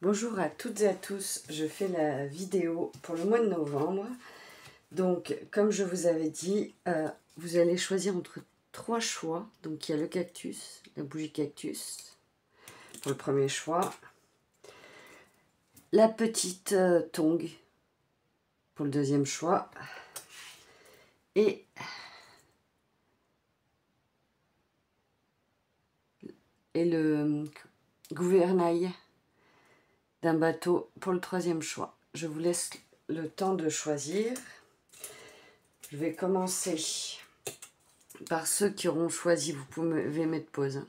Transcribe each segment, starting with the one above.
Bonjour à toutes et à tous, je fais la vidéo pour le mois de novembre. Donc, comme je vous avais dit, vous allez choisir entre 3 choix. Donc, il y a le cactus, la bougie cactus, pour le premier choix. La petite tongue, pour le deuxième choix. Et le gouvernail d'un bateau pour le troisième choix. Je vous laisse le temps de choisir. Je vais commencer par ceux qui auront choisi. Vous pouvez mettre pause. Hein.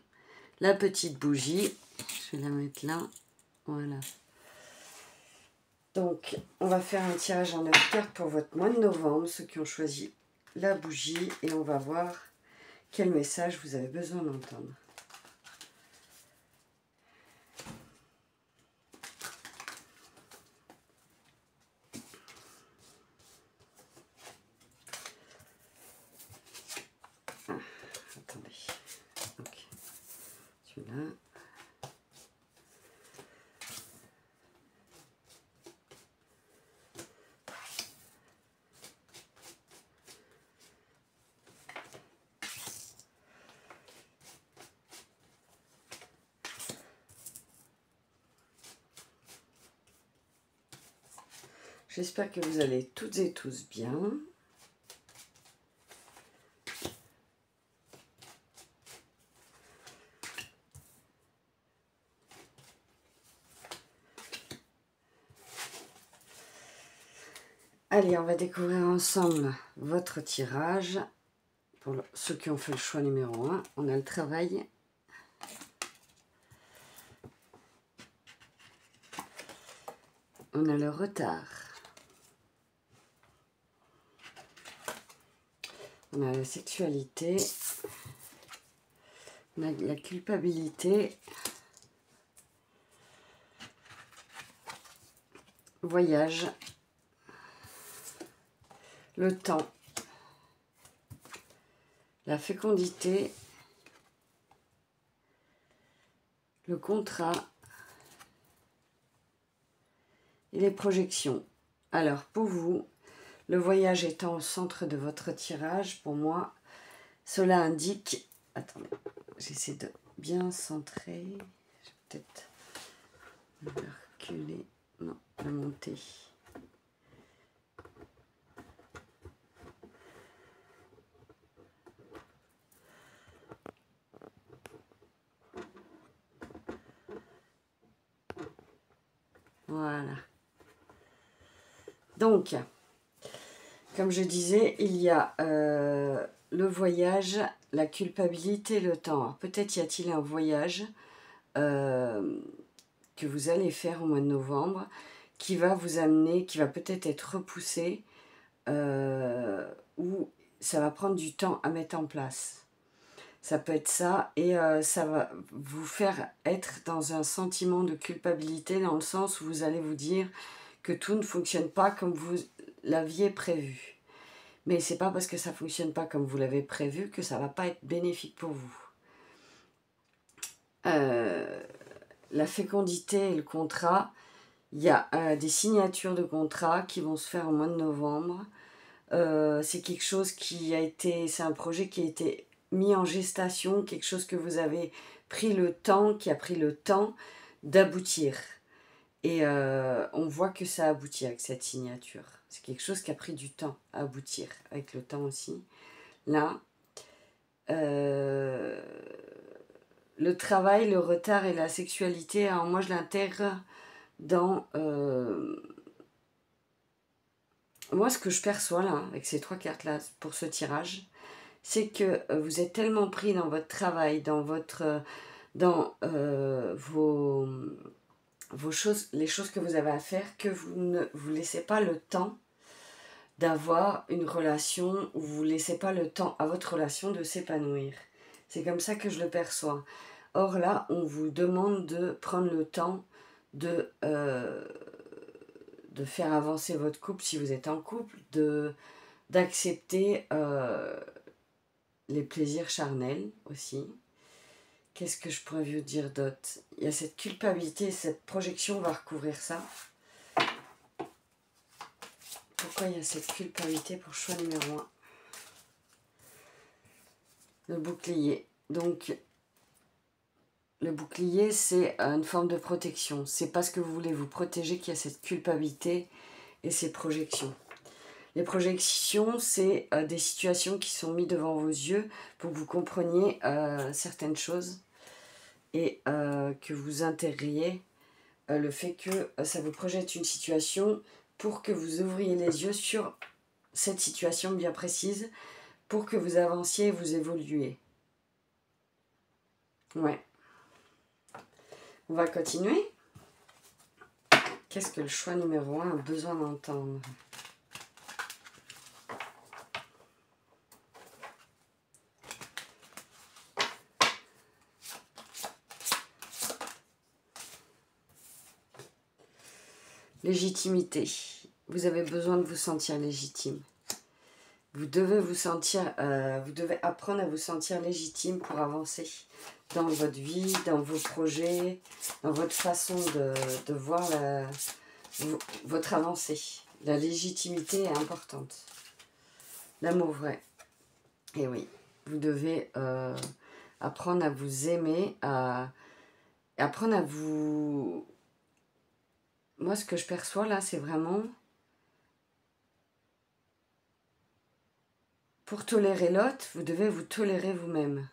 La petite bougie, je vais la mettre là. Voilà. Donc, on va faire un tirage en 9 cartes pour votre mois de novembre, ceux qui ont choisi la bougie, et on va voir quel message vous avez besoin d'entendre. Attendez. Ok. Celui-là. J'espère que vous allez toutes et tous bien. Allez, on va découvrir ensemble votre tirage. Pour ceux qui ont fait le choix numéro 1, on a le travail. On a le retard. On a la sexualité. On a la culpabilité. Voyage. Le temps. La fécondité. Le contrat. Et les projections. Alors, pour vous, le voyage étant au centre de votre tirage, pour moi, cela indique... Attendez, j'essaie de bien centrer. Je vais peut-être le reculer. Non, le monter. Voilà. Donc, comme je disais, il y a le voyage, la culpabilité, le temps. Peut-être y a-t-il un voyage que vous allez faire au mois de novembre qui va vous amener, qui va peut-être être repoussé ou ça va prendre du temps à mettre en place. Ça peut être ça et ça va vous faire être dans un sentiment de culpabilité dans le sens où vous allez vous dire que tout ne fonctionne pas comme vous l'aviez prévu. Mais c'est pas parce que ça ne fonctionne pas comme vous l'avez prévu que ça ne va pas être bénéfique pour vous. La fécondité et le contrat, il y a des signatures de contrat qui vont se faire au mois de novembre. C'est quelque chose qui a été, c'est un projet qui a été mis en gestation, quelque chose que vous avez pris le temps, qui a pris le temps d'aboutir. Et on voit que ça aboutit avec cette signature. C'est quelque chose qui a pris du temps à aboutir, avec le temps aussi. Là, le travail, le retard et la sexualité, alors moi je l'intègre dans... moi ce que je perçois là, avec ces 3 cartes-là pour ce tirage, c'est que vous êtes tellement pris dans votre travail, dans votre... dans vos choses, les choses que vous avez à faire, que vous ne vous laissez pas le temps d'avoir une relation, ou vous ne laissez pas le temps à votre relation de s'épanouir. C'est comme ça que je le perçois. Or là, on vous demande de prendre le temps de faire avancer votre couple si vous êtes en couple, d'accepter les plaisirs charnels aussi, Qu'est-ce que je pourrais vous dire d'autre? Il y a cette culpabilité, cette projection va recouvrir ça. Pourquoi il y a cette culpabilité pour choix numéro 1? Le bouclier. Donc, le bouclier, c'est une forme de protection. C'est parce que vous voulez vous protéger qu'il y a cette culpabilité et ces projections. Les projections, c'est des situations qui sont mises devant vos yeux pour que vous compreniez certaines choses et que vous intégriez le fait que ça vous projette une situation pour que vous ouvriez les yeux sur cette situation bien précise pour que vous avanciez et vous évoluiez. Ouais. On va continuer. Qu'est-ce que le choix numéro 1 a besoin d'entendre? Légitimité. Vous avez besoin de vous sentir légitime. Vous devez vous sentir, vous devez apprendre à vous sentir légitime pour avancer dans votre vie, dans vos projets, dans votre façon de voir votre avancée. La légitimité est importante. L'amour vrai. Et oui, vous devez apprendre à vous aimer, apprendre à vous... Moi, ce que je perçois là, c'est vraiment... Pour tolérer l'autre, vous devez vous tolérer vous-même.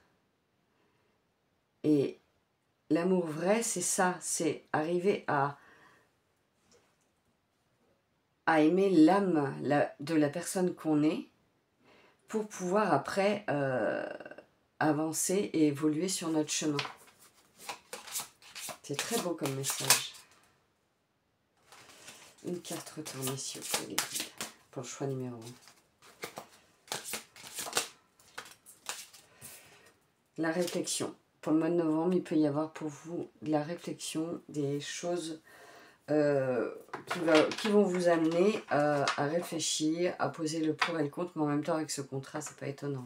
Et l'amour vrai, c'est ça, c'est arriver à aimer l'âme de la personne qu'on est pour pouvoir après avancer et évoluer sur notre chemin. C'est très beau comme message. Une carte retournée s'il vous plaît, pour le choix numéro 1. La réflexion. Pour le mois de novembre, il peut y avoir pour vous de la réflexion, des choses qui vont vous amener à réfléchir, à poser le pour et le contre, mais en même temps avec ce contrat, c'est pas étonnant.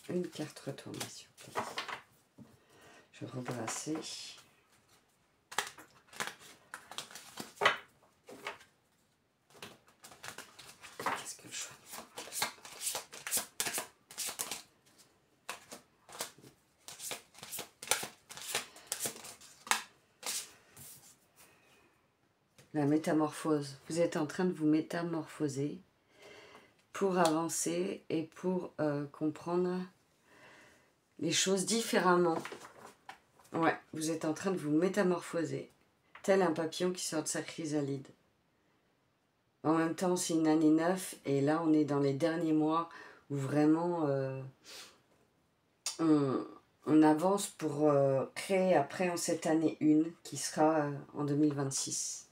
Une carte retournée, s'il vous plaît. Je vais rebrasser. Qu'est-ce que le choix? La métamorphose. Vous êtes en train de vous métamorphoser pour avancer et pour comprendre les choses différemment. Ouais, vous êtes en train de vous métamorphoser, tel un papillon qui sort de sa chrysalide. En même temps, c'est une année 9, et là, on est dans les derniers mois où vraiment on avance pour créer après en cette année 1, qui sera en 2026.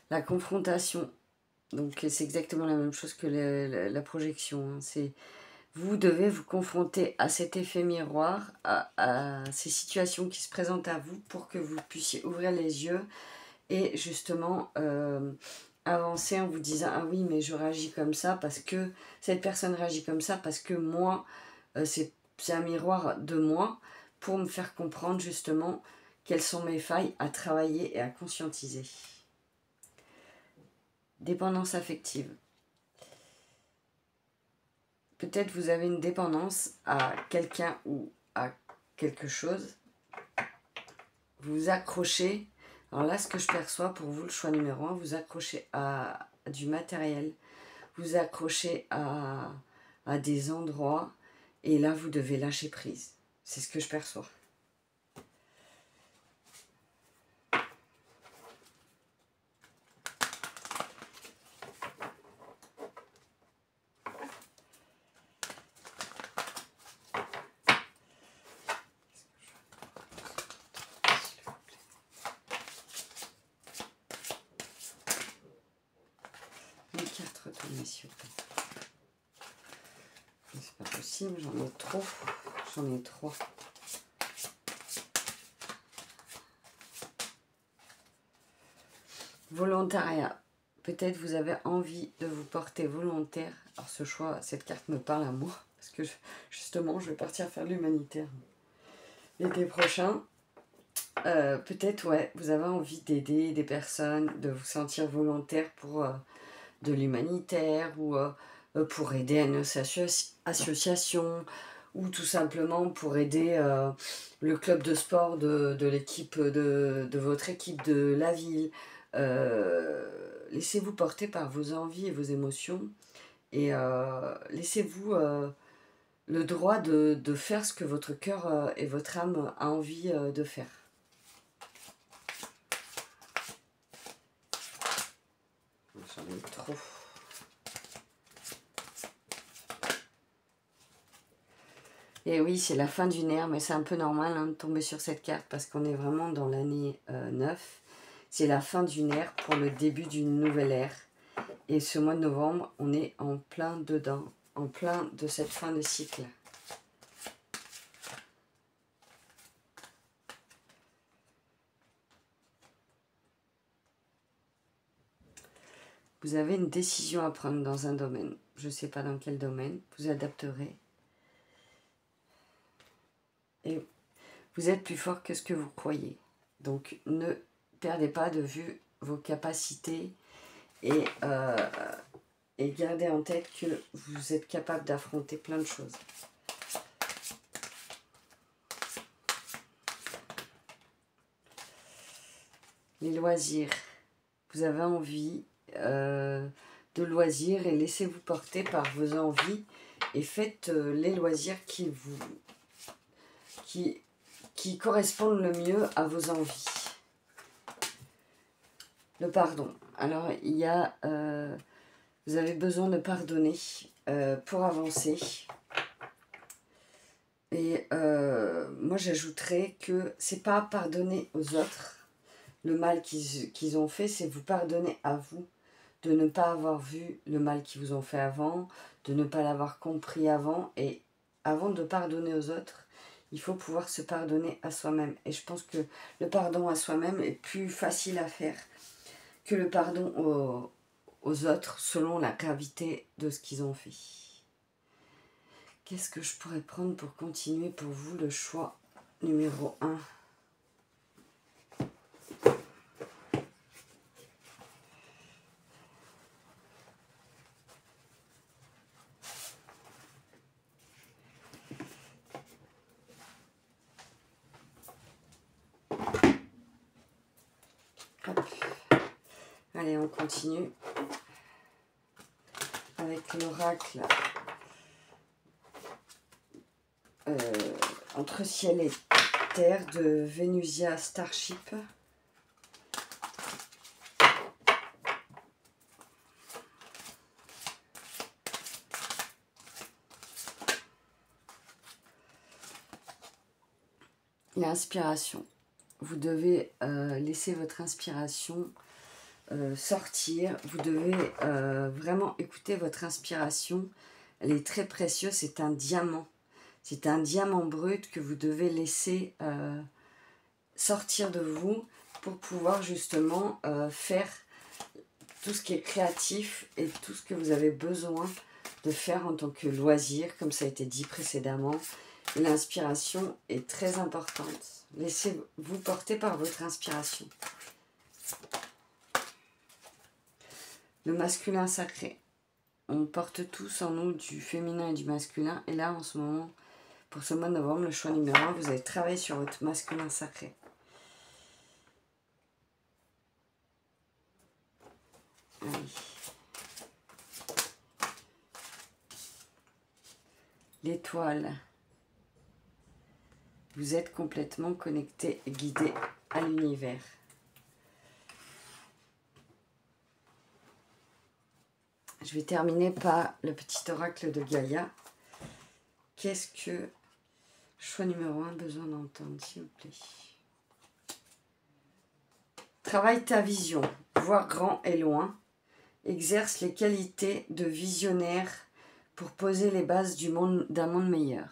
La confrontation. Donc c'est exactement la même chose que la projection. C'est vous devez vous confronter à cet effet miroir, à ces situations qui se présentent à vous pour que vous puissiez ouvrir les yeux et justement avancer en vous disant ah oui mais je réagis comme ça parce que cette personne réagit comme ça parce que moi c'est un miroir de moi pour me faire comprendre justement quelles sont mes failles à travailler et à conscientiser. Dépendance affective. Peut-être vous avez une dépendance à quelqu'un ou à quelque chose. Vous vous accrochez. Alors là, ce que je perçois pour vous, le choix numéro 1, vous accrochez à du matériel. Vous accrochez à des endroits. Et là, vous devez lâcher prise. C'est ce que je perçois. S'il vous plaît. C'est pas possible, j'en ai trop. J'en ai trop. Volontariat. Peut-être vous avez envie de vous porter volontaire. Alors ce choix, cette carte me parle à moi. Parce que justement, je vais partir faire l'humanitaire l'été prochain. Peut-être, ouais, vous avez envie d'aider des personnes, de vous sentir volontaire pour de l'humanitaire ou pour aider à une association ou tout simplement pour aider le club de sport de l'équipe de votre équipe de la ville. Laissez-vous porter par vos envies et vos émotions et laissez-vous le droit de faire ce que votre cœur et votre âme a envie de faire. J'en ai trop. Et oui, c'est la fin d'une ère, mais c'est un peu normal de tomber sur cette carte parce qu'on est vraiment dans l'année 9. C'est la fin d'une ère pour le début d'une nouvelle ère. Et ce mois de novembre, on est en plein dedans, en plein de cette fin de cycle. Vous avez une décision à prendre dans un domaine. Je ne sais pas dans quel domaine. Vous adapterez. Et vous êtes plus fort que ce que vous croyez. Donc ne perdez pas de vue vos capacités et gardez en tête que vous êtes capable d'affronter plein de choses. Les loisirs. Vous avez envie de loisirs et laissez-vous porter par vos envies et faites les loisirs qui correspondent le mieux à vos envies. Le pardon. Alors, il y a... vous avez besoin de pardonner pour avancer. Et moi, j'ajouterais que c'est pas pardonner aux autres le mal qu'ils ont fait, c'est vous pardonner à vous de ne pas avoir vu le mal qu'ils vous ont fait avant, de ne pas l'avoir compris avant. Et avant de pardonner aux autres, il faut pouvoir se pardonner à soi-même. Et je pense que le pardon à soi-même est plus facile à faire que le pardon aux autres selon la gravité de ce qu'ils ont fait. Qu'est-ce que je pourrais prendre pour continuer pour vous le choix numéro 1 ? Hop. Allez, on continue avec l'oracle entre ciel et terre de Venusia Starship. L'inspiration. Vous devez laisser votre inspiration sortir. Vous devez vraiment écouter votre inspiration. Elle est très précieuse, c'est un diamant. C'est un diamant brut que vous devez laisser sortir de vous pour pouvoir justement faire tout ce qui est créatif et tout ce que vous avez besoin de faire en tant que loisir, comme ça a été dit précédemment. L'inspiration est très importante. Laissez-vous porter par votre inspiration. Le masculin sacré. On porte tous en nous du féminin et du masculin. Et là, en ce moment, pour ce mois de novembre, le choix numéro 1, vous allez travailler sur votre masculin sacré. Allez. L'étoile. Vous êtes complètement connecté et guidé à l'univers. Je vais terminer par le petit oracle de Gaïa. Qu'est-ce que choix numéro 1 besoin d'entendre, s'il vous plaît? Travaille ta vision, voir grand et loin. Exerce les qualités de visionnaire pour poser les bases d'un monde meilleur.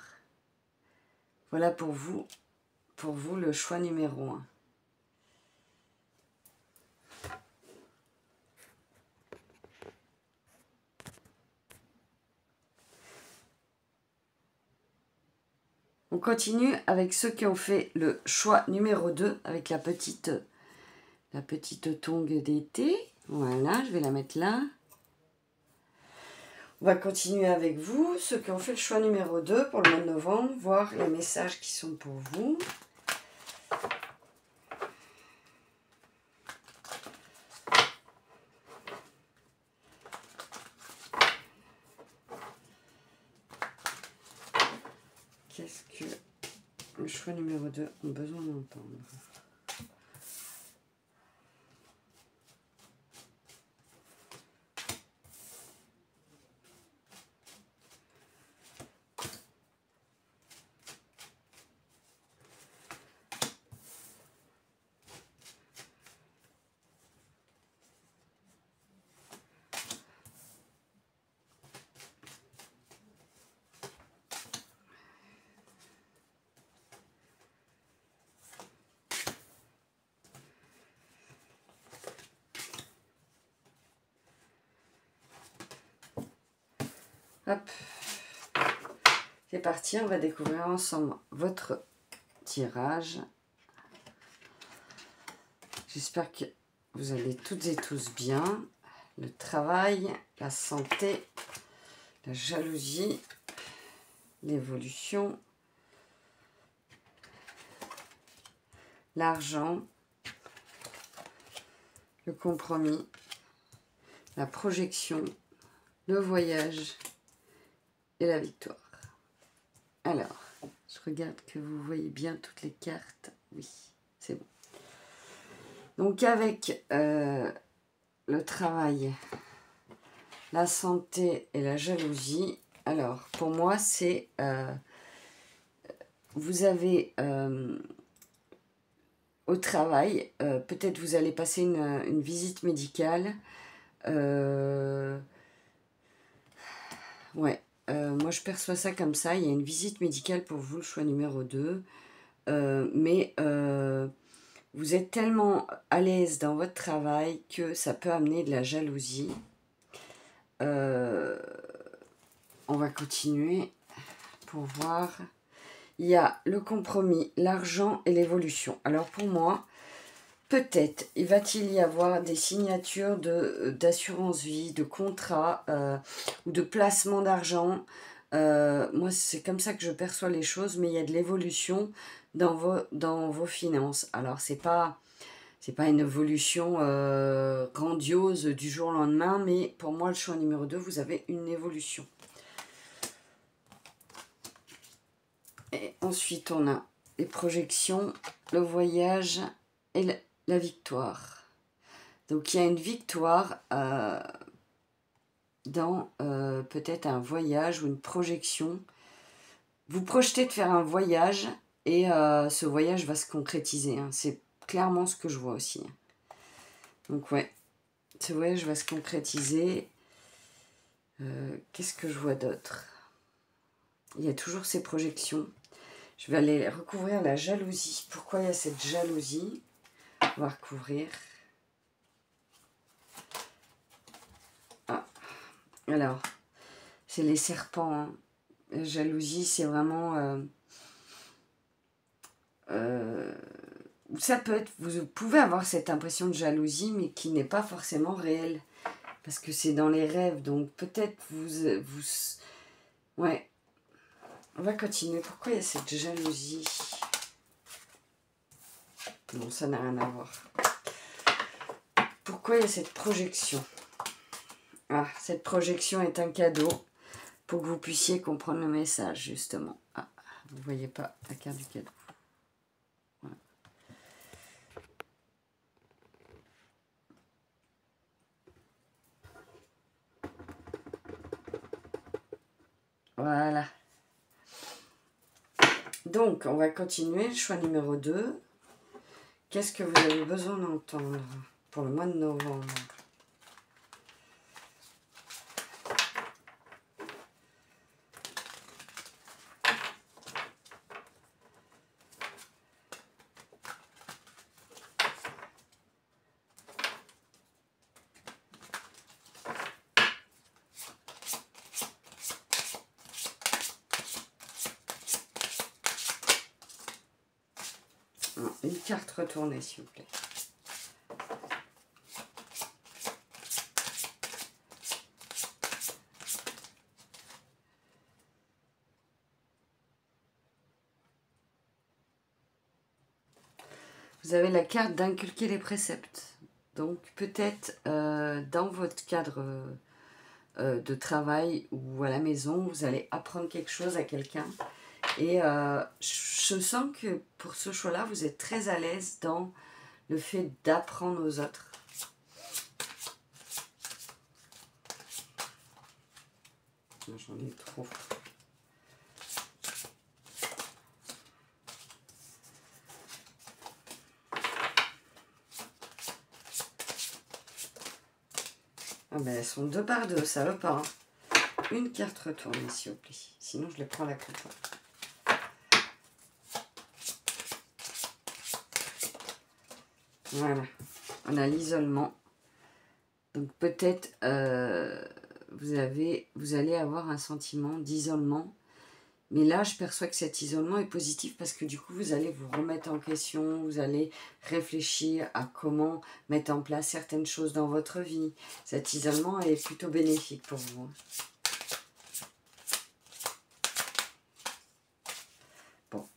Voilà pour vous le choix numéro 1. On continue avec ceux qui ont fait le choix numéro 2 avec la petite tongue d'été. Voilà, je vais la mettre là. On va continuer avec vous, ceux qui ont fait le choix numéro 2 pour le mois de novembre, voir les messages qui sont pour vous. Qu'est-ce que le choix numéro 2 a besoin d'entendre? Hop, c'est parti, on va découvrir ensemble votre tirage. J'espère que vous allez toutes et tous bien. Le travail, la santé, la jalousie, l'évolution, l'argent, le compromis, la projection, le voyage et la victoire. Alors, je regarde que vous voyez bien toutes les cartes. Oui, c'est bon. Donc avec le travail, la santé et la jalousie, alors pour moi c'est, vous avez au travail, peut-être vous allez passer une visite médicale. Ouais. Moi, je perçois ça comme ça. Il y a une visite médicale pour vous, le choix numéro 2. Mais vous êtes tellement à l'aise dans votre travail que ça peut amener de la jalousie. On va continuer pour voir. Il y a le compromis, l'argent et l'évolution. Alors pour moi, peut-être va-t-il y avoir des signatures d'assurance vie, de contrats ou de placement d'argent. Moi, c'est comme ça que je perçois les choses, mais il y a de l'évolution dans vos finances. Alors, c'est pas une évolution grandiose du jour au lendemain, mais pour moi, le choix numéro 2, vous avez une évolution. Et ensuite, on a les projections, le voyage et la victoire. Donc, il y a une victoire dans peut-être un voyage ou une projection. Vous projetez de faire un voyage et ce voyage va se concrétiser. Hein. C'est clairement ce que je vois aussi. Donc, ouais, ce voyage va se concrétiser. Qu'est-ce que je vois d'autre? Il y a toujours ces projections. Je vais aller recouvrir la jalousie. Pourquoi il y a cette jalousie? On va recouvrir. Ah, alors, c'est les serpents. Hein. La jalousie, c'est vraiment... ça peut être... Vous pouvez avoir cette impression de jalousie, mais qui n'est pas forcément réelle. Parce que c'est dans les rêves. Donc, peut-être vous... Ouais. On va continuer. Pourquoi il y a cette jalousie? Non, ça n'a rien à voir. Pourquoi il y a cette projection? Ah, cette projection est un cadeau pour que vous puissiez comprendre le message, justement. Ah, vous ne voyez pas la carte du cadeau. Voilà. Voilà. Donc, on va continuer. Le choix numéro 2. Qu'est-ce que vous avez besoin d'entendre pour le mois de novembre? carte retournée, s'il vous plaît. Vous avez la carte d'inculquer les préceptes. Donc peut-être dans votre cadre de travail ou à la maison, vous allez apprendre quelque chose à quelqu'un. Et je sens que pour ce choix-là, vous êtes très à l'aise dans le fait d'apprendre aux autres. J'en ai trop. Ah ben elles sont 2 par 2, ça va pas. Hein. Une carte retournée, s'il vous plaît. Sinon, je les prends à la coupe. Voilà. On a l'isolement. Donc peut-être vous allez avoir un sentiment d'isolement. Mais là, je perçois que cet isolement est positif parce que du coup, vous allez vous remettre en question, vous allez réfléchir à comment mettre en place certaines choses dans votre vie. Cet isolement est plutôt bénéfique pour vous. Bon.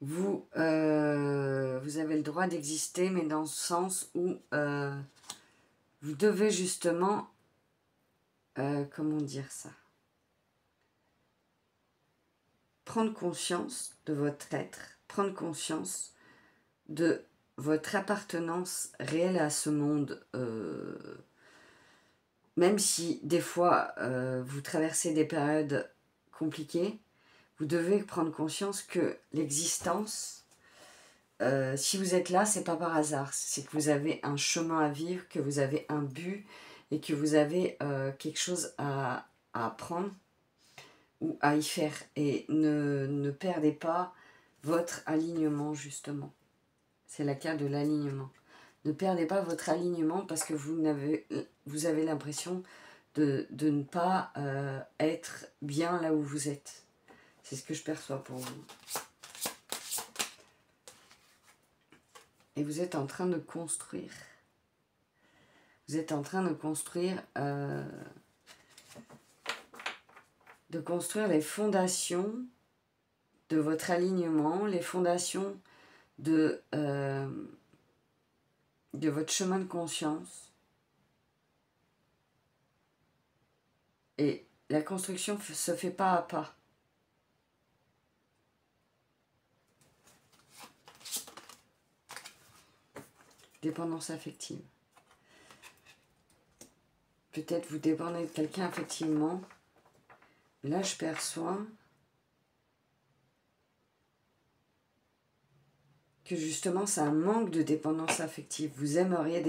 Vous avez le droit d'exister, mais dans le sens où vous devez justement, comment dire ça ? Prendre conscience de votre être, prendre conscience de votre appartenance réelle à ce monde, même si des fois vous traversez des périodes compliquées, vous devez prendre conscience que l'existence, si vous êtes là, c'est pas par hasard, c'est que vous avez un chemin à vivre, que vous avez un but et que vous avez quelque chose à apprendre ou à y faire. Et ne perdez pas votre alignement, justement. C'est la carte de l'alignement. Ne perdez pas votre alignement parce que vous avez l'impression de ne pas être bien là où vous êtes. C'est ce que je perçois pour vous. Et vous êtes en train de construire. Vous êtes en train de construire les fondations de votre alignement, les fondations de votre chemin de conscience. Et la construction se fait pas à pas. Dépendance affective. Peut-être vous dépendez de quelqu'un affectivement. Mais là, je perçois que justement, c'est un manque de dépendance affective. Vous aimeriez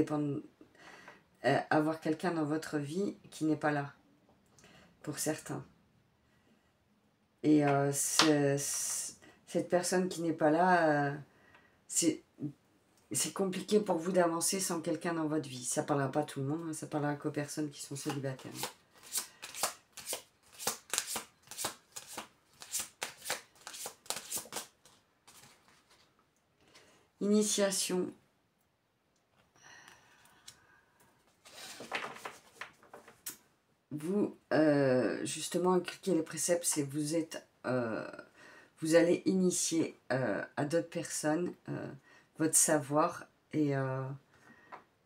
avoir quelqu'un dans votre vie qui n'est pas là, pour certains. Et cette personne qui n'est pas là, c'est compliqué pour vous d'avancer sans quelqu'un dans votre vie. Ça ne parlera pas à tout le monde, hein, ça parlera qu'aux personnes qui sont célibataires. Initiation. Vous, justement, inculquer les préceptes, c'est vous allez initier à d'autres personnes votre savoir et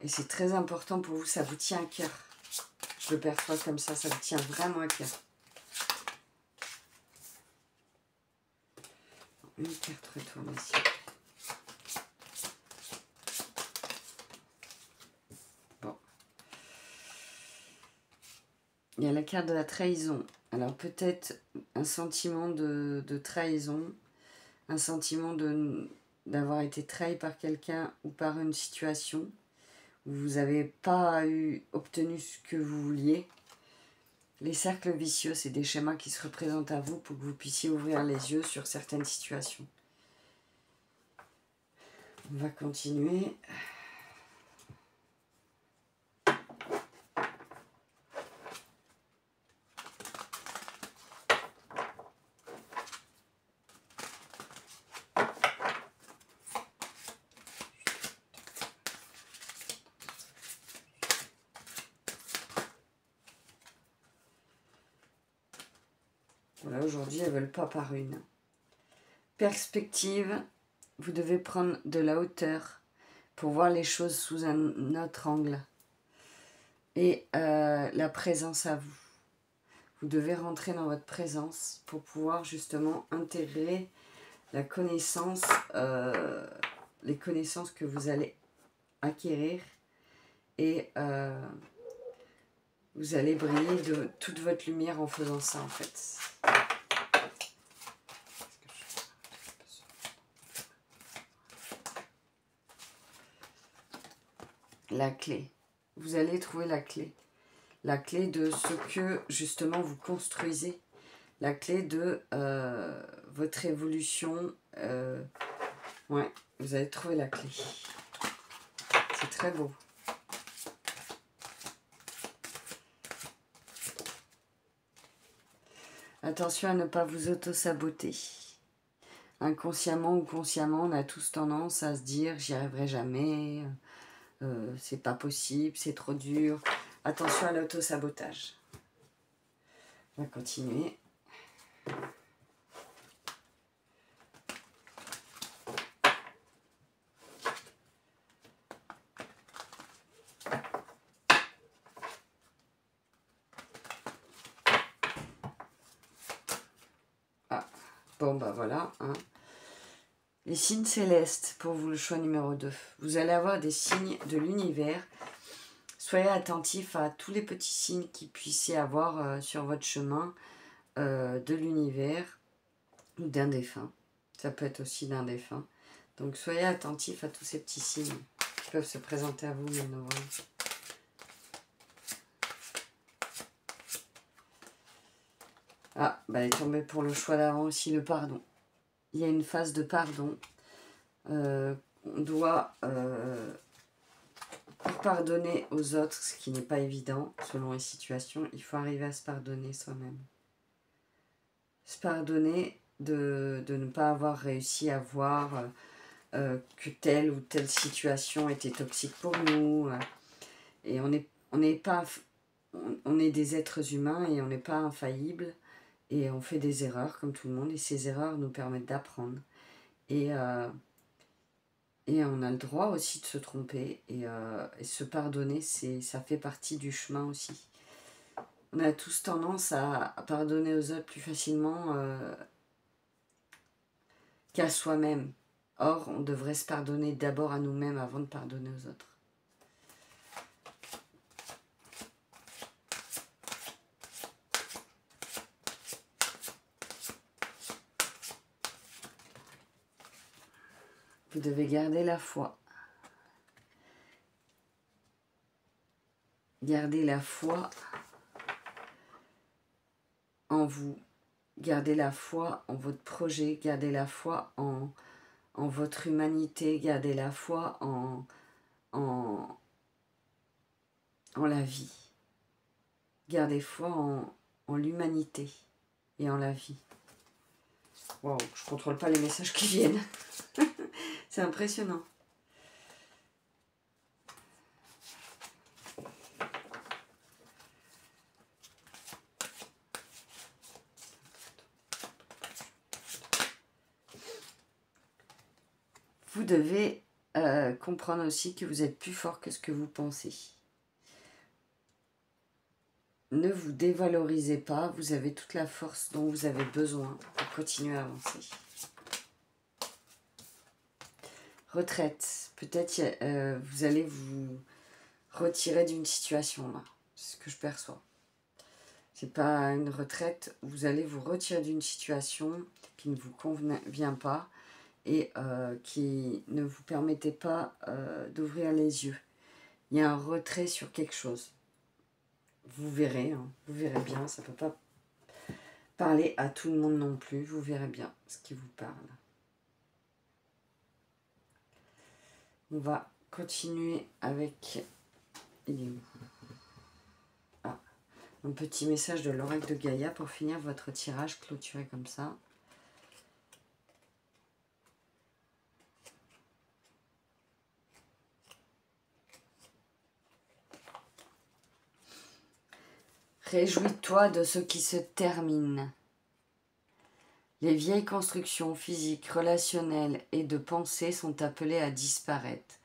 c'est très important pour vous, ça vous tient à cœur. Je le perçois comme ça vous tient vraiment à cœur. Une carte retourne ici. Bon. Il y a la carte de la trahison. Alors peut-être un sentiment de trahison, un sentiment d'avoir été trahi par quelqu'un ou par une situation où vous n'avez pas obtenu ce que vous vouliez. Les cercles vicieux, c'est des schémas qui se représentent à vous pour que vous puissiez ouvrir les yeux sur certaines situations. On va continuer. Voilà, aujourd'hui, elles ne veulent pas par une. Perspective, vous devez prendre de la hauteur pour voir les choses sous un autre angle. Et la présence à vous. Vous devez rentrer dans votre présence pour pouvoir justement intégrer la connaissance, les connaissances que vous allez acquérir et vous allez briller de toute votre lumière en faisant ça en fait. La clé. Vous allez trouver la clé. La clé de ce que justement vous construisez. La clé de votre évolution. Ouais, vous allez trouver la clé. C'est très beau. Attention à ne pas vous auto-saboter. Inconsciemment ou consciemment, on a tous tendance à se dire « j'y arriverai jamais », c'est pas possible, c'est trop dur. Attention à l'auto-sabotage. On va continuer. Ah, bon bah voilà. Hein. Les signes célestes pour vous, le choix numéro 2. Vous allez avoir des signes de l'univers. Soyez attentifs à tous les petits signes qu'il puisse y avoir sur votre chemin de l'univers ou d'un défunt. Ça peut être aussi d'un défunt. Donc soyez attentifs à tous ces petits signes qui peuvent se présenter à vous, mes neurones. Ah, bah elle est tombée pour le choix d'avant aussi, le pardon. Il y a une phase de pardon. On doit pardonner aux autres, ce qui n'est pas évident selon les situations. Il faut arriver à se pardonner soi-même. Se pardonner de ne pas avoir réussi à voir que telle ou telle situation était toxique pour nous. Et on est des êtres humains et on n'est pas infaillibles. Et on fait des erreurs comme tout le monde. Et ces erreurs nous permettent d'apprendre. Et on a le droit aussi de se tromper. Et se pardonner, ça fait partie du chemin aussi. On a tous tendance à pardonner aux autres plus facilement qu'à soi-même. Or, on devrait se pardonner d'abord à nous-mêmes avant de pardonner aux autres. Vous devez garder la foi. Gardez la foi en vous. Gardez la foi en votre projet. Gardez la foi en votre humanité. Gardez la foi en la vie. Gardez foi en l'humanité et en la vie. Waouh, je ne contrôle pas les messages qui viennent. C'est impressionnant. Vous devez comprendre aussi que vous êtes plus fort que ce que vous pensez. Ne vous dévalorisez pas, vous avez toute la force dont vous avez besoin pour continuer à avancer. Retraite, peut-être vous allez vous retirer d'une situation là, c'est ce que je perçois. C'est pas une retraite, vous allez vous retirer d'une situation qui ne vous convient pas et qui ne vous permettait pas d'ouvrir les yeux. Il y a un retrait sur quelque chose. Vous verrez, hein, vous verrez bien, ça ne peut pas parler à tout le monde non plus, vous verrez bien ce qui vous parle. On va continuer avec... Il est où? Ah, un petit message de l'oracle de Gaïa pour finir votre tirage clôturé comme ça. Réjouis-toi de ce qui se termine. Les vieilles constructions physiques, relationnelles et de pensée sont appelées à disparaître,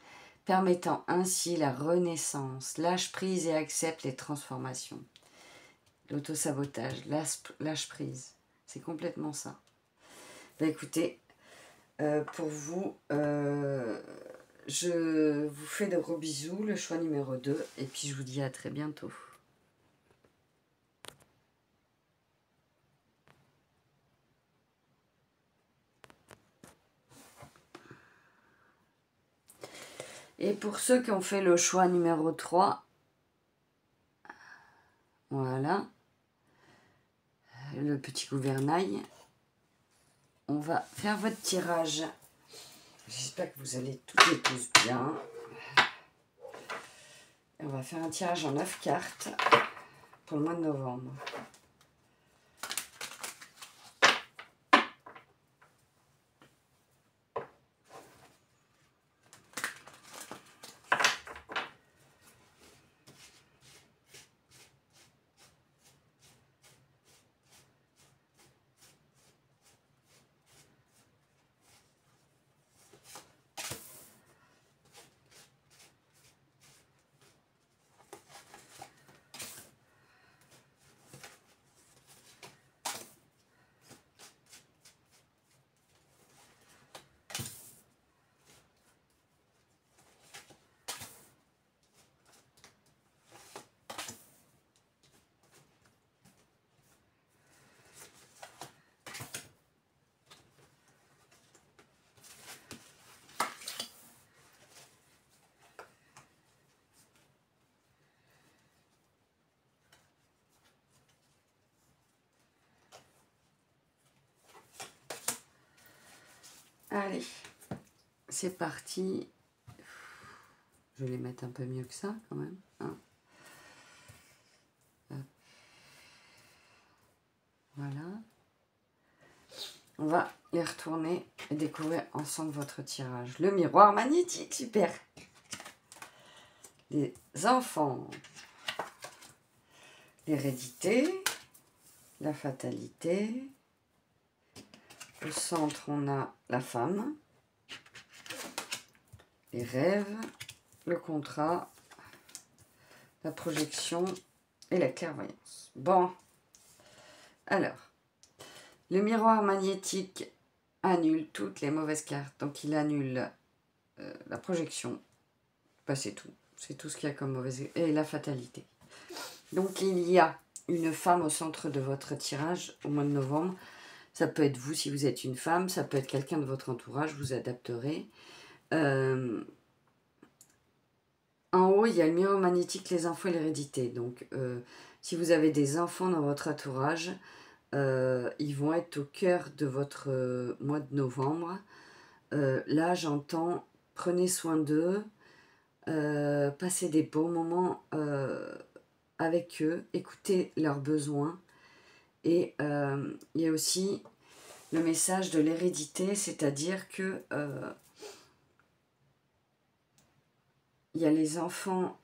permettant ainsi la renaissance. Lâche prise et accepte les transformations. L'autosabotage, lâche prise, c'est complètement ça. Ben écoutez, pour vous, je vous fais de gros bisous, le choix numéro 2, et puis je vous dis à très bientôt. Et pour ceux qui ont fait le choix numéro 3, voilà, le petit gouvernail, on va faire votre tirage. J'espère que vous allez toutes et tous bien. Et on va faire un tirage en 9 cartes pour le mois de novembre. Allez, c'est parti. Je vais les mettre un peu mieux que ça quand même. Hein. Voilà. On va les retourner et découvrir ensemble votre tirage. Le miroir magnétique, super. Les enfants. L'hérédité. La fatalité. Au centre, on a la femme. Les rêves. Le contrat. La projection et la clairvoyance. Bon. Alors. Le miroir magnétique annule toutes les mauvaises cartes. Donc, il annule la projection. Bah, c'est tout. C'est tout ce qu'il y a comme mauvaise... Et la fatalité. Donc, il y a une femme au centre de votre tirage au mois de novembre. Ça peut être vous si vous êtes une femme. Ça peut être quelqu'un de votre entourage. Vous adapterez. En haut, il y a le miroir magnétique, les enfants et l'hérédité. Donc, si vous avez des enfants dans votre entourage... ils vont être au cœur de votre mois de novembre. Là, j'entends, prenez soin d'eux, passez des beaux moments avec eux, écoutez leurs besoins. Et il y a aussi le message de l'hérédité, c'est-à-dire que il y a les enfants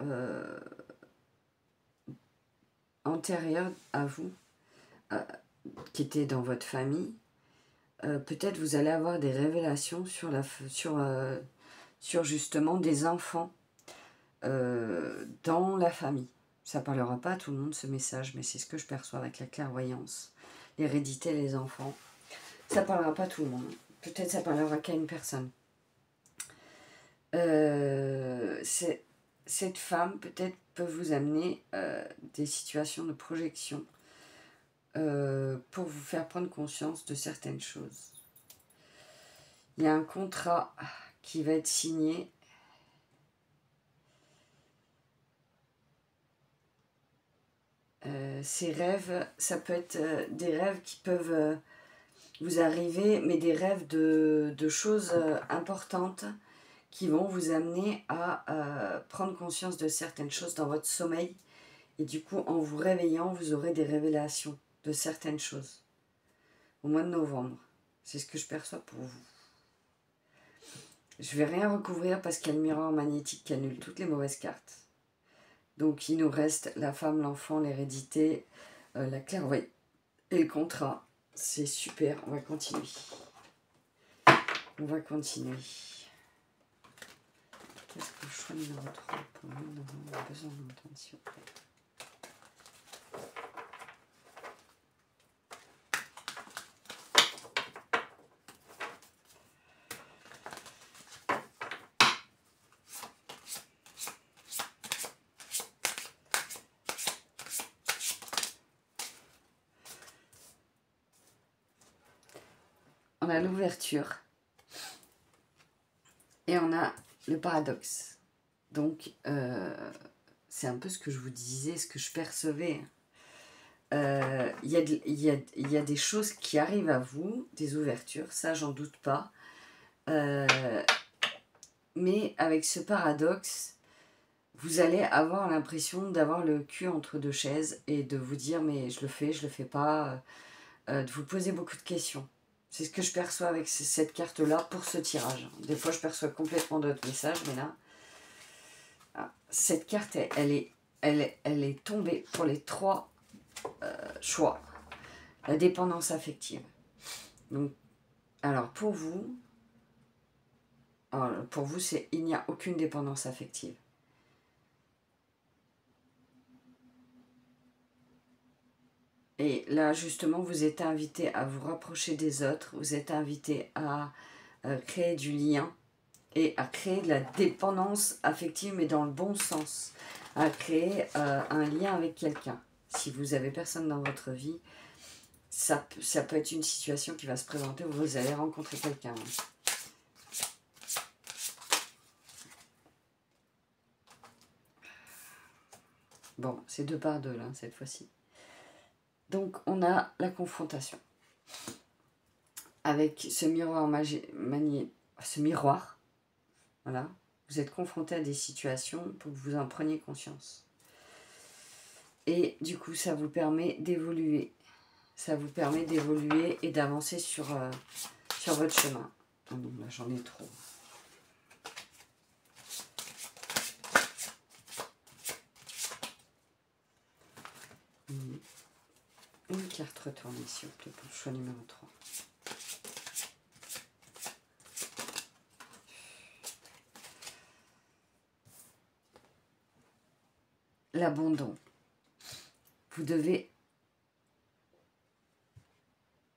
antérieurs à vous, qui étaient dans votre famille. Peut-être vous allez avoir des révélations sur justement des enfants dans la famille. Ça ne parlera pas à tout le monde ce message, mais c'est ce que je perçois avec la clairvoyance. L'hérédité, les enfants. Ça ne parlera pas à tout le monde. Peut-être ça parlera qu'à une personne. Cette femme peut-être peut vous amener des situations de projection pour vous faire prendre conscience de certaines choses. Il y a un contrat qui va être signé. Ces rêves, ça peut être des rêves qui peuvent vous arriver, mais des rêves de choses importantes qui vont vous amener à prendre conscience de certaines choses dans votre sommeil. Et du coup, en vous réveillant, vous aurez des révélations de certaines choses. Au mois de novembre. C'est ce que je perçois pour vous. Je ne vais rien recouvrir parce qu'il y a le miroir magnétique qui annule toutes les mauvaises cartes. Donc il nous reste la femme, l'enfant, l'hérédité, la clairvoyance et le contrat. C'est super, on va continuer. On va continuer. Qu'est-ce que le choix numéro 3 pour nous? On a besoin d'entendre, s'il vous plaît. On a l'ouverture et on a le paradoxe. Donc, c'est un peu ce que je vous disais, ce que je percevais. Il y a des choses qui arrivent à vous, des ouvertures, ça j'en doute pas. Mais avec ce paradoxe, vous allez avoir l'impression d'avoir le cul entre deux chaises et de vous dire mais je le fais pas, de vous poser beaucoup de questions. C'est ce que je perçois avec cette carte-là pour ce tirage. Des fois, je perçois complètement d'autres messages, mais là, cette carte, elle est tombée pour les 3 choix. La dépendance affective. Donc, alors, pour vous, c'est il n'y a aucune dépendance affective. Et là, justement, vous êtes invité à vous rapprocher des autres, vous êtes invité à créer du lien et à créer de la dépendance affective, mais dans le bon sens, à créer un lien avec quelqu'un. Si vous n'avez personne dans votre vie, ça peut être une situation qui va se présenter où vous allez rencontrer quelqu'un. Bon, c'est 2 par 2 là, cette fois-ci. Donc, on a la confrontation. Avec ce miroir ce miroir, voilà, vous êtes confronté à des situations pour que vous en preniez conscience. Et du coup, ça vous permet d'évoluer. Ça vous permet d'évoluer et d'avancer sur votre chemin. Oh non, là j'en ai trop. Une carte retournée, s'il vous plaît, pour le choix numéro 3. L'abandon. Vous devez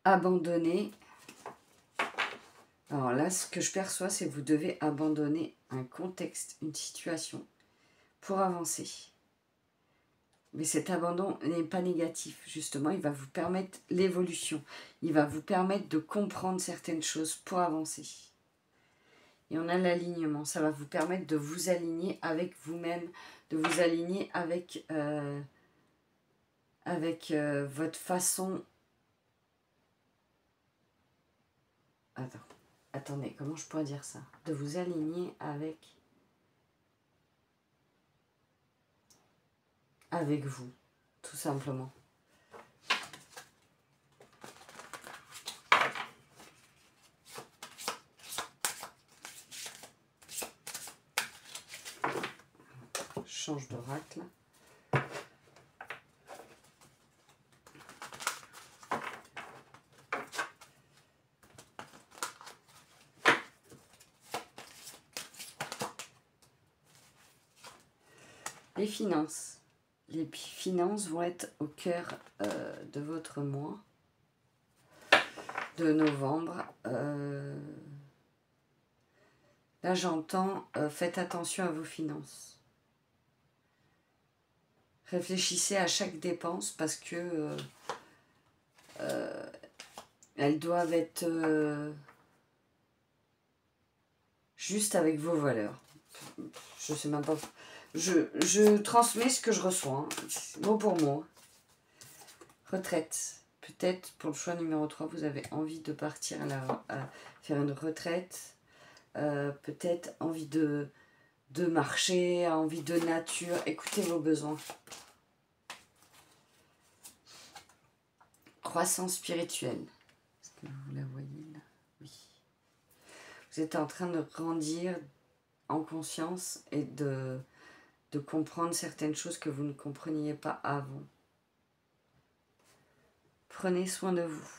abandonner. Alors là, ce que je perçois, c'est que vous devez abandonner un contexte, une situation, pour avancer. Mais cet abandon n'est pas négatif, justement, il va vous permettre l'évolution. Il va vous permettre de comprendre certaines choses pour avancer. Et on a l'alignement, ça va vous permettre de vous aligner avec vous-même, de vous aligner avec votre façon... Attendez, comment je pourrais dire ça? De vous aligner avec vous, tout simplement. Je change d'oracle. Les finances. Les finances vont être au cœur de votre mois de novembre. Là, j'entends, faites attention à vos finances. Réfléchissez à chaque dépense parce que elles doivent être juste avec vos valeurs. Je sais même pas... Je transmets ce que je reçois, hein. Mot pour mot. Retraite. Peut-être pour le choix numéro 3, vous avez envie de partir à faire une retraite. Peut-être envie de marcher, envie de nature. Écoutez vos besoins. Croissance spirituelle. Est-ce que vous la voyez là? Oui. Vous êtes en train de grandir en conscience et de comprendre certaines choses que vous ne compreniez pas avant. Prenez soin de vous.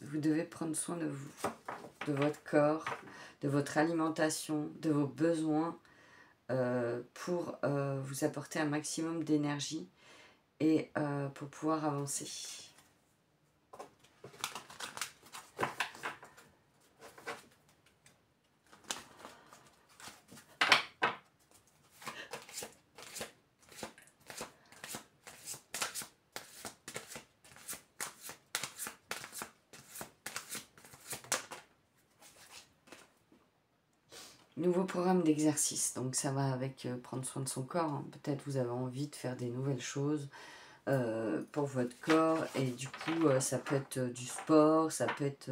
vous devez prendre soin de vous, de votre corps, de votre alimentation, de vos besoins pour vous apporter un maximum d'énergie et pour pouvoir avancer. Nouveau programme d'exercice, donc ça va avec prendre soin de son corps, hein. Peut-être vous avez envie de faire des nouvelles choses pour votre corps et du coup ça peut être du sport, ça peut être,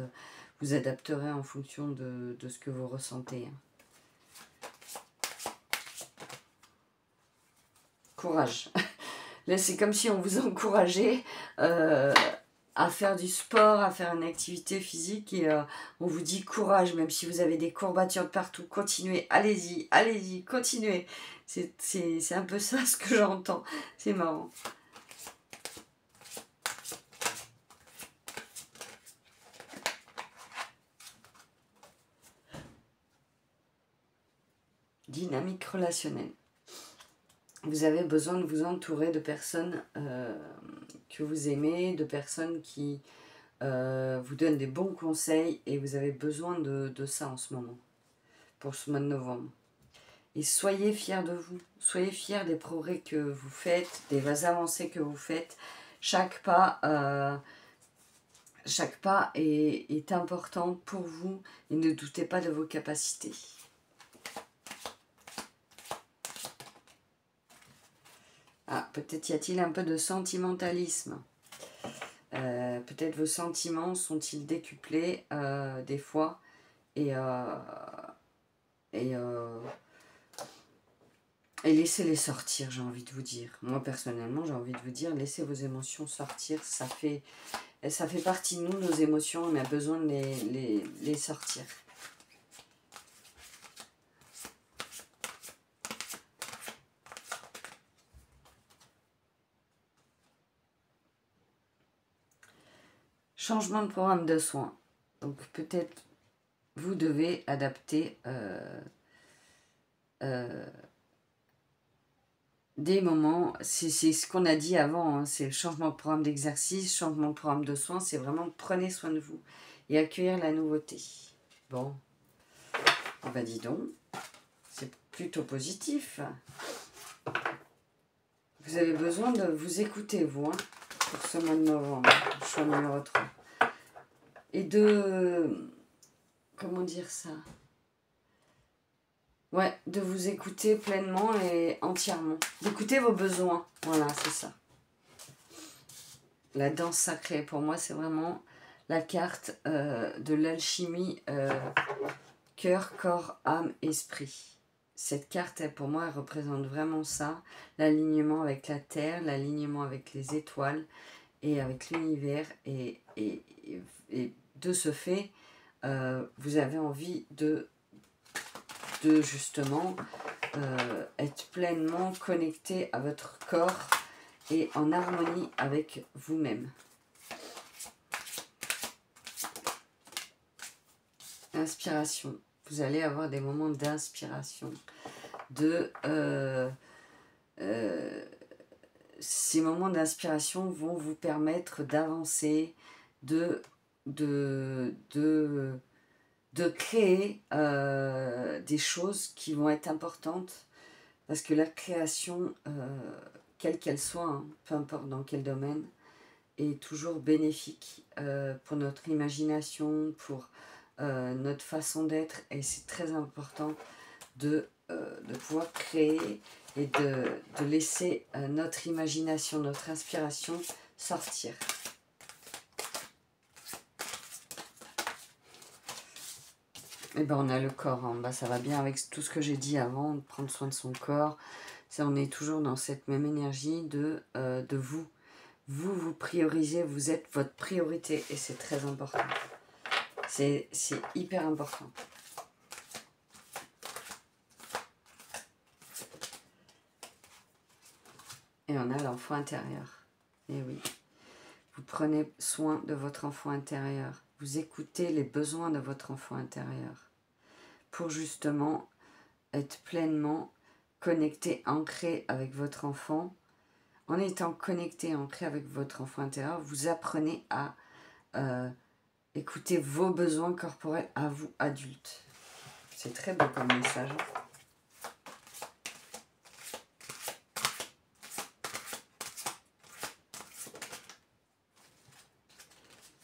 vous adapterez en fonction de ce que vous ressentez. Courage. Là c'est comme si on vous encourageait à faire du sport, à faire une activité physique et on vous dit courage, même si vous avez des courbatures de partout, continuez, allez-y, allez-y, continuez. C'est un peu ça ce que j'entends, c'est marrant. Dynamique relationnelle. Vous avez besoin de vous entourer de personnes que vous aimez, de personnes qui vous donnent des bons conseils et vous avez besoin de ça en ce moment, pour ce mois de novembre. Et soyez fiers de vous, soyez fiers des progrès que vous faites, des avancées que vous faites. Chaque pas est important pour vous et ne doutez pas de vos capacités. Ah, peut-être y a-t-il un peu de sentimentalisme. Peut-être vos sentiments sont-ils décuplés des fois et laissez-les sortir, j'ai envie de vous dire. Moi, personnellement, j'ai envie de vous dire, laissez vos émotions sortir. Ça fait partie de nous, nos émotions. On a besoin de les sortir. Changement de programme de soins. Donc, peut-être, vous devez adapter des moments, c'est ce qu'on a dit avant, hein, c'est le changement de programme d'exercice, changement de programme de soins, c'est vraiment prenez soin de vous et accueillir la nouveauté. Bon, bah dis donc, c'est plutôt positif. Vous avez besoin de vous écouter, vous, hein, pour ce mois de novembre, choix numéro 3. Et de, comment dire ça ? Ouais, de vous écouter pleinement et entièrement. D'écouter vos besoins. Voilà, c'est ça. La danse sacrée, pour moi, c'est vraiment la carte de l'alchimie cœur, corps, âme, esprit. Cette carte, pour moi, elle représente vraiment ça. L'alignement avec la terre, l'alignement avec les étoiles et avec l'univers. Et de ce fait, vous avez envie de justement être pleinement connecté à votre corps et en harmonie avec vous-même. Inspiration. Vous allez avoir des moments d'inspiration. Ces moments d'inspiration vont vous permettre d'avancer, de créer des choses qui vont être importantes. Parce que la création, quelle qu'elle soit, hein, peu importe dans quel domaine, est toujours bénéfique pour notre imagination, pour notre façon d'être. Et c'est très important de pouvoir créer et de laisser notre imagination, notre inspiration sortir. Et ben on a le corps, hein. Bah, ça va bien avec tout ce que j'ai dit avant, de prendre soin de son corps. On est toujours dans cette même énergie de vous. Vous priorisez, vous êtes votre priorité et c'est très important. C'est hyper important. Et on a l'enfant intérieur. Et oui, vous prenez soin de votre enfant intérieur. vous écoutez les besoins de votre enfant intérieur pour justement être pleinement connecté, ancré avec votre enfant. En étant connecté, ancré avec votre enfant intérieur, vous apprenez à écouter vos besoins corporels à vous, adultes. C'est très beau comme message.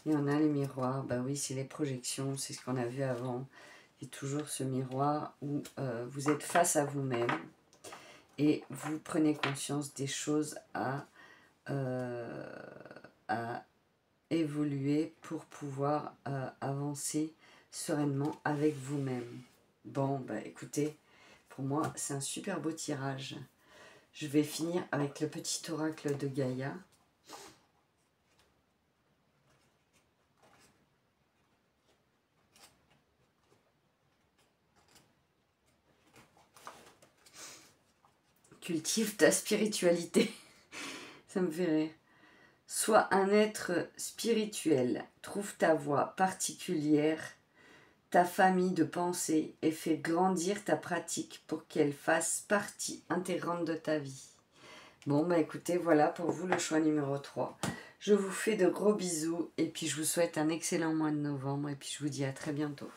Et on a les miroirs, bah oui, c'est les projections, c'est ce qu'on a vu avant. Il y a toujours ce miroir où vous êtes face à vous-même et vous prenez conscience des choses à évoluer pour pouvoir avancer sereinement avec vous-même. Bon, bah écoutez, pour moi, c'est un super beau tirage. Je vais finir avec le petit oracle de Gaïa. Cultive ta spiritualité. Ça me fait rire. Sois un être spirituel. Trouve ta voie particulière, ta famille de pensée et fais grandir ta pratique pour qu'elle fasse partie intégrante de ta vie. Bon, bah écoutez, voilà pour vous le choix numéro 3. Je vous fais de gros bisous et puis je vous souhaite un excellent mois de novembre et puis je vous dis à très bientôt.